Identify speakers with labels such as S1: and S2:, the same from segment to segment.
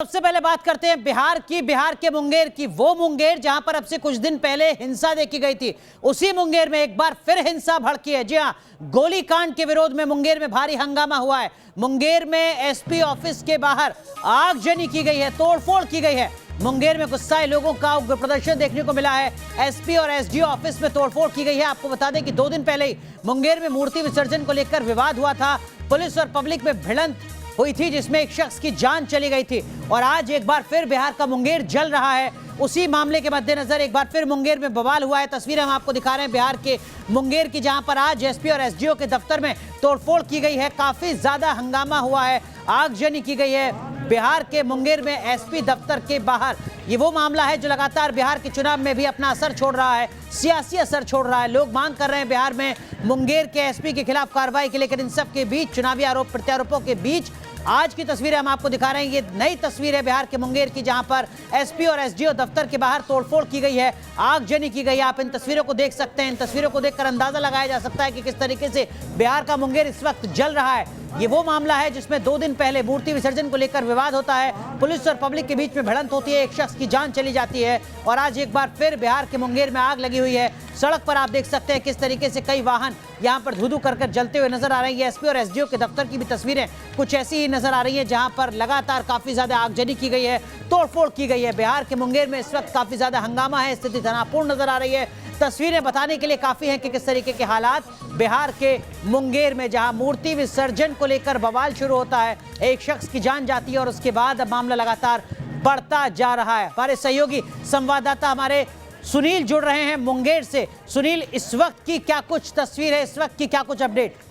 S1: सबसे पहले बात करते हैं बिहार के मुंगेर की। वो मुंगेर जहां पर अब से कुछ दिन पहले हिंसा देखी गई थी, उसी मुंगेर में एक बार फिर हिंसा भड़की है। जी हां, गोलीकांड के विरोध में मुंगेर में भारी हंगामा हुआ है। मुंगेर में एसपी ऑफिस के बाहर आगजनी की गई है, तोड़फोड़ की गई है। मुंगेर में गुस्साए लोगों का उग्र प्रदर्शन देखने को मिला है। एसपी और एसडीओ ऑफिस में तोड़फोड़ की गई है। आपको बता दें कि 2 दिन पहले ही मुंगेर में मूर्ति विसर्जन को लेकर विवाद हुआ था। पुलिस और पब्लिक में भिड़ंत हुई थी जिसमें एक शख्स की जान चली गई थी। और आज एक बार फिर बिहार का मुंगेर जल रहा है। उसी मामले के मद्देनजर एक बार फिर मुंगेर में बवाल हुआ है। तस्वीरें हम आपको दिखा रहे हैं बिहार के मुंगेर की, जहां पर आज एसपी और एसडीओ के दफ्तर में तोड़फोड़ की गई है। काफी ज्यादा हंगामा हुआ है, आगजनी की गई है बिहार के मुंगेर में एसपी दफ्तर के बाहर। ये वो मामला है जो लगातार बिहार के चुनाव में भी अपना असर छोड़ रहा है, सियासी असर छोड़ रहा है। लोग मांग कर रहे हैं बिहार में मुंगेर के एसपी के खिलाफ कार्रवाई के, लेकिन इन सब के बीच, चुनावी आरोप प्रत्यारोपों के बीच, आज की तस्वीरें हम आपको दिखा रहे हैं। ये नई तस्वीर है बिहार के मुंगेर की, जहां पर एसपी और एसडीओ दफ्तर के बाहर तोड़फोड़ की गई है, आगजनी की गई है। आप इन तस्वीरों को देख सकते हैं। इन तस्वीरों को देखकर अंदाजा लगाया जा सकता है कि किस तरीके से बिहार का मुंगेर इस वक्त जल रहा है। ये वो मामला है जिसमें 2 दिन पहले मूर्ति विसर्जन को लेकर विवाद होता है, पुलिस और पब्लिक के बीच में भिड़ंत होती है, एक शख्स की जान चली जाती है। और आज एक बार फिर बिहार के मुंगेर में आग लगी हुई है। सड़क पर आप देख सकते हैं किस तरीके से कई वाहन यहां पर धू-धू कर जलते हुए नजर आ रहे हैं। एसपी और एसडीओ के दफ्तर की भी तस्वीरें कुछ ऐसी ही नजर आ रही है, जहां पर लगातार काफी ज्यादा आगजनी की गई है, तोड़फोड़ की गई है। बिहार के मुंगेर में इस वक्त काफी ज्यादा हंगामा है, स्थिति तनावपूर्ण नजर आ रही है। तस्वीरें बताने के लिए काफी हैं कि किस तरीके के हालात बिहार के मुंगेर में, जहां मूर्ति विसर्जन को लेकर बवाल शुरू होता है, एक शख्स की जान जाती है और उसके बाद अब मामला लगातार बढ़ता जा रहा है। हमारे सहयोगी संवाददाता हमारे सुनील जुड़ रहे हैं मुंगेर से। सुनील, इस वक्त की क्या कुछ तस्वीर है, इस वक्त की क्या कुछ अपडेट?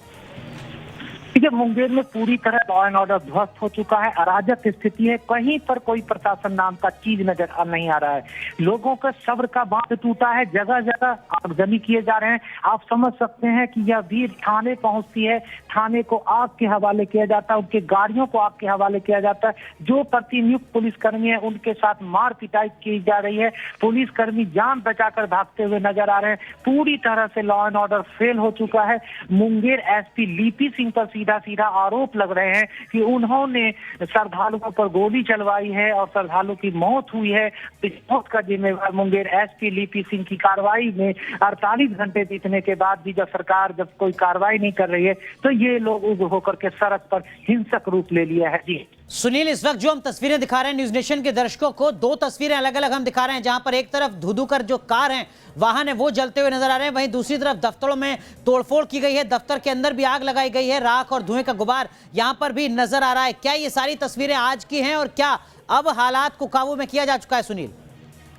S2: देखिए, मुंगेर में पूरी तरह लॉ एंड ऑर्डर ध्वस्त हो चुका है, अराजक स्थिति है। कहीं पर कोई प्रशासन नाम का चीज नजर नहीं आ रहा है। लोगों का सब्र का बांध टूटा है, जगह जगह आगजनी किए जा रहे हैं। आप समझ सकते हैं कि यह भीड़ थाने पहुंचती है, थाने को आग के हवाले किया जाता है, उनके गाड़ियों को आग के हवाले किया जाता है। जो प्रतिनियुक्त पुलिसकर्मी है उनके साथ मार पिटाई की जा रही है। पुलिसकर्मी जान बचाकर भागते हुए नजर आ रहे हैं। पूरी तरह से लॉ एंड ऑर्डर फेल हो चुका है। मुंगेर एसपी लिपि सिंह पर सीधा आरोप लग रहे हैं कि उन्होंने श्रद्धालुओं पर गोली चलवाई है और श्रद्धालु की मौत हुई है। इस मौत का जिम्मेवार मुंगेर एसपी लिपि सिंह की कार्रवाई में 48 घंटे बीतने के बाद भी जब सरकार कोई कार्रवाई नहीं कर रही है, तो ये लोग उग्र होकर के सड़क पर हिंसक रूप ले लिया है। जी
S1: सुनील, इस वक्त जो हम तस्वीरें दिखा रहे हैं न्यूज नेशन के दर्शकों को, 2 तस्वीरें अलग अलग हम दिखा रहे हैं, जहां पर एक तरफ धू-धू कर जो कार हैं, वाहन है, वो जलते हुए नजर आ रहे हैं, वहीं दूसरी तरफ दफ्तरों में तोड़फोड़ की गई है, दफ्तर के अंदर भी आग लगाई गई है, राख और धुएं का गुबार यहां पर भी नजर आ रहा है। क्या ये सारी तस्वीरें आज की हैं और क्या अब हालात को काबू में किया जा चुका है? सुनील,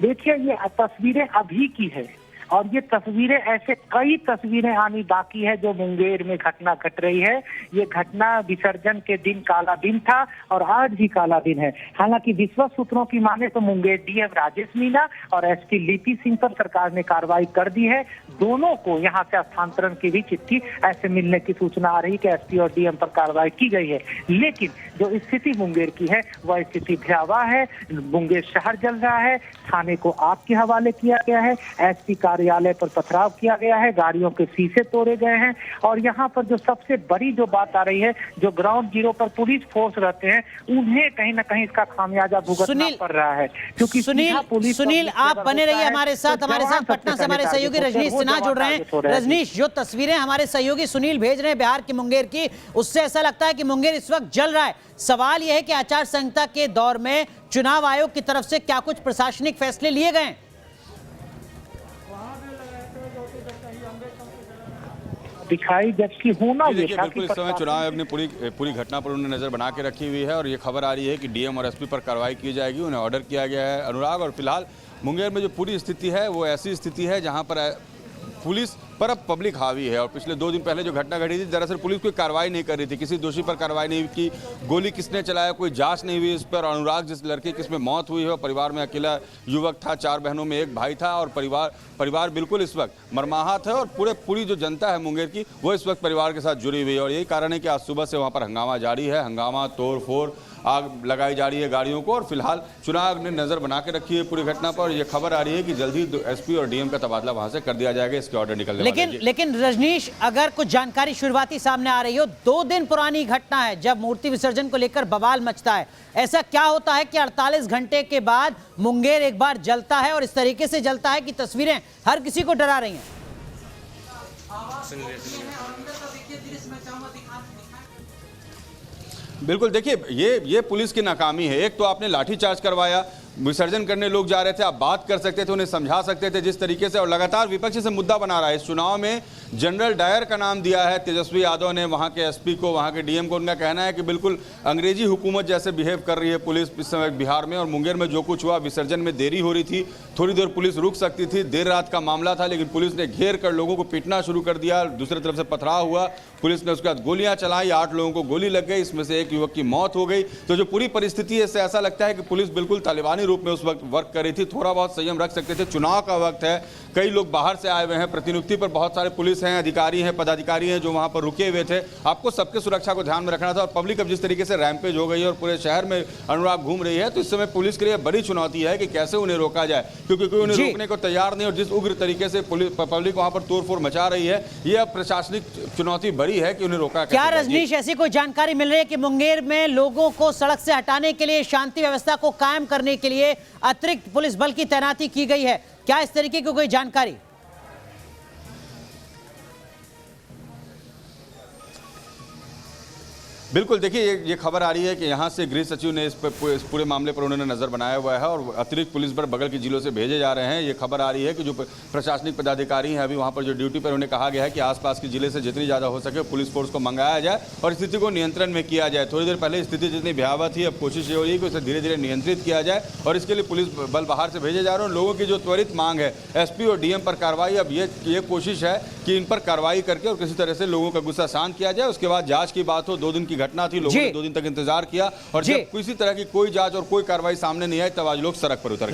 S2: देखिए, ये तस्वीरें अभी की है और ये तस्वीरें, ऐसे कई तस्वीरें आनी बाकी है जो मुंगेर में घटना घट रही है। ये घटना विसर्जन के दिन काला दिन था और आज भी काला दिन है। हालांकि विश्वस्त सूत्रों की माने तो मुंगेर डीएम राजेश मीणा और एसपी लिपि सिंह पर सरकार ने कार्रवाई कर दी है। दोनों को यहाँ से स्थानांतरण की भी चिट्ठी ऐसे मिलने की सूचना आ रही कि एसपी और डीएम पर कार्रवाई की गई है। लेकिन जो स्थिति मुंगेर की है वह स्थिति भयावह है। मुंगेर शहर जल रहा है, थाने को आग के हवाले किया गया है, एसपी कार्यालय पर पथराव किया गया है, गाड़ियों के शीशे तोड़े गए हैं। और यहाँ पर जो सबसे बड़ी जो बात आ रही है, जो ग्राउंड जीरो पर पुलिस फोर्स रहते हैं, उन्हें कहीं ना कहीं इसका खामियाजा भुगतना पड़ रहा है। क्योंकि
S1: सुनील आप बने रहिए हमारे साथ पटना से हमारे सहयोगी रजनीश सिन्हा जुड़ रहे हैं। रजनीश, जो तस्वीरें हमारे सहयोगी सुनील भेज रहे हैं बिहार के मुंगेर की, उससे ऐसा लगता है कि मुंगेर इस वक्त जल रहा है। सवाल यह है कि आचार संहिता के दौर में चुनाव आयोग की तरफ से क्या कुछ प्रशासनिक फैसले लिए गए?
S2: दिखाई जबकि होना ये था
S3: बिल्कुल इस समय चुनाव आयोग ने पूरी घटना पर उन्हें नजर बना के रखी हुई है और ये खबर आ रही है कि डीएम और एसपी पर कार्रवाई की जाएगी, उन्हें ऑर्डर किया गया है। अनुराग, और फिलहाल मुंगेर में जो पूरी स्थिति है वो ऐसी स्थिति है जहां पर पुलिस पर अब पब्लिक हावी है। और पिछले 2 दिन पहले जो घटना घटी थी, दरअसल पुलिस कोई कार्रवाई नहीं कर रही थी, किसी दोषी पर कार्रवाई नहीं की, गोली किसने चलाया कोई जांच नहीं हुई इस पर। अनुराग, जिस लड़के की इसमें मौत हुई है, परिवार में अकेला युवक था, 4 बहनों में एक भाई था और परिवार बिल्कुल इस वक्त मर्माहत है। और पूरी जो जनता है मुंगेर की, वो इस वक्त परिवार के साथ जुड़ी हुई है और यही कारण है कि आज सुबह से वहाँ पर हंगामा जारी है। हंगामा, तोड़ फोड़, आग लगाई जा रही है गाड़ियों को और फिलहाल चुनाव आयोग ने नजर बना के रखी है पूरी घटना पर। यह खबर आ रही है कि जल्दी एसपी और डीएम का तबादला वहां से कर दिया जाएगा, इसके ऑर्डर निकलने वाले हैं।
S1: लेकिन रजनीश, अगर कुछ जानकारी शुरुआती सामने आ रही हो, 2 दिन पुरानी घटना है जब मूर्ति विसर्जन को लेकर बवाल मचता है। ऐसा क्या होता है कि 48 घंटे के बाद मुंगेर एक बार जलता है और इस तरीके से जलता है कि तस्वीरें हर किसी को डरा रही हैं।
S3: बिल्कुल, देखिए ये पुलिस की नाकामी है। एक तो आपने लाठीचार्ज करवाया, विसर्जन करने लोग जा रहे थे, आप बात कर सकते थे, उन्हें समझा सकते थे जिस तरीके से, और लगातार विपक्ष से मुद्दा बना रहा है। इस चुनाव में जनरल डायर का नाम दिया है तेजस्वी यादव ने, वहां के एसपी को, वहां के डीएम को। उनका कहना है कि बिल्कुल अंग्रेजी हुकूमत जैसे बिहेव कर रही है पुलिस इस समय बिहार में। और मुंगेर में जो कुछ हुआ, विसर्जन में देरी हो रही थी, थोड़ी देर पुलिस रुक सकती थी, देर रात का मामला था, लेकिन पुलिस ने घेर कर लोगों को पीटना शुरू कर दिया। दूसरी तरफ से पथराव हुआ, पुलिस ने उसके बाद गोलियां चलाई, 8 लोगों को गोली लग गई, इसमें से एक युवक की मौत हो गई। तो जो पूरी परिस्थिति है, इससे ऐसा लगता है कि पुलिस बिल्कुल तालिबानी रूप में उस वक्त वर्क कर रही थी। थोड़ा बहुत संयम रख सकते थे, चुनाव का वक्त है, कई लोग बाहर से आए हुए हैं, प्रतिनियुक्ति पर बहुत सारे पुलिस हैं, अधिकारी हैं, पदाधिकारी हैं जो वहां पर रुके हुए थे। आपको सबके सुरक्षा को ध्यान में रखना था। और पब्लिक अब जिस तरीके से रैंपेज हो गई है और पूरे शहर में अनुराग घूम रही है, तो इस समय पुलिस के लिए बड़ी चुनौती है कि कैसे उन्हें रोका जाए, क्योंकि कोई उन्हें रोकने को तैयार नहीं। और जिस उग्र तरीके से पब्लिक वहां पर तोड़फोड़ मचा रही है, यह प्रशासनिक चुनौती बड़ी है कि उन्हें रोका।
S1: क्या रजनीश, ऐसी कोई जानकारी मिल रही है कि मुंगेर में लोगों को सड़क से हटाने के लिए, शांति व्यवस्था को कायम करने के लिए अतिरिक्त पुलिस बल की तैनाती की गई है? क्या इस तरीके की कोई जानकारी?
S3: बिल्कुल, देखिए ये खबर आ रही है कि यहाँ से गृह सचिव ने इस पूरे मामले पर उन्होंने नज़र बनाया हुआ है और अतिरिक्त पुलिस बल बगल के जिलों से भेजे जा रहे हैं। ये खबर आ रही है कि जो प्रशासनिक पदाधिकारी हैं अभी वहाँ पर जो ड्यूटी पर, उन्हें कहा गया है कि आसपास के जिले से जितनी ज़्यादा हो सके पुलिस फोर्स को मंगाया जाए और स्थिति को नियंत्रण में किया जाए। थोड़ी देर पहले स्थिति जितनी भयावह थी, अब कोशिश ये हो रही है कि उसे धीरे धीरे नियंत्रित किया जाए और इसके लिए पुलिस बल बाहर से भेजे जा रहे हैं। लोगों की जो त्वरित मांग है एसपी और डीएम पर कार्रवाई, अब ये कोशिश है कि इन पर कार्रवाई करके और किसी तरह से लोगों का गुस्सा शांत किया जाए। उसके बाद जांच की बात हो, 2 दिन की घटना थी, लोगों ने 2 दिन तक इंतजार किया और जब किसी तरह की कोई जांच और कोई कार्रवाई सामने नहीं आई, तब आज लोग सड़क पर उतर गए।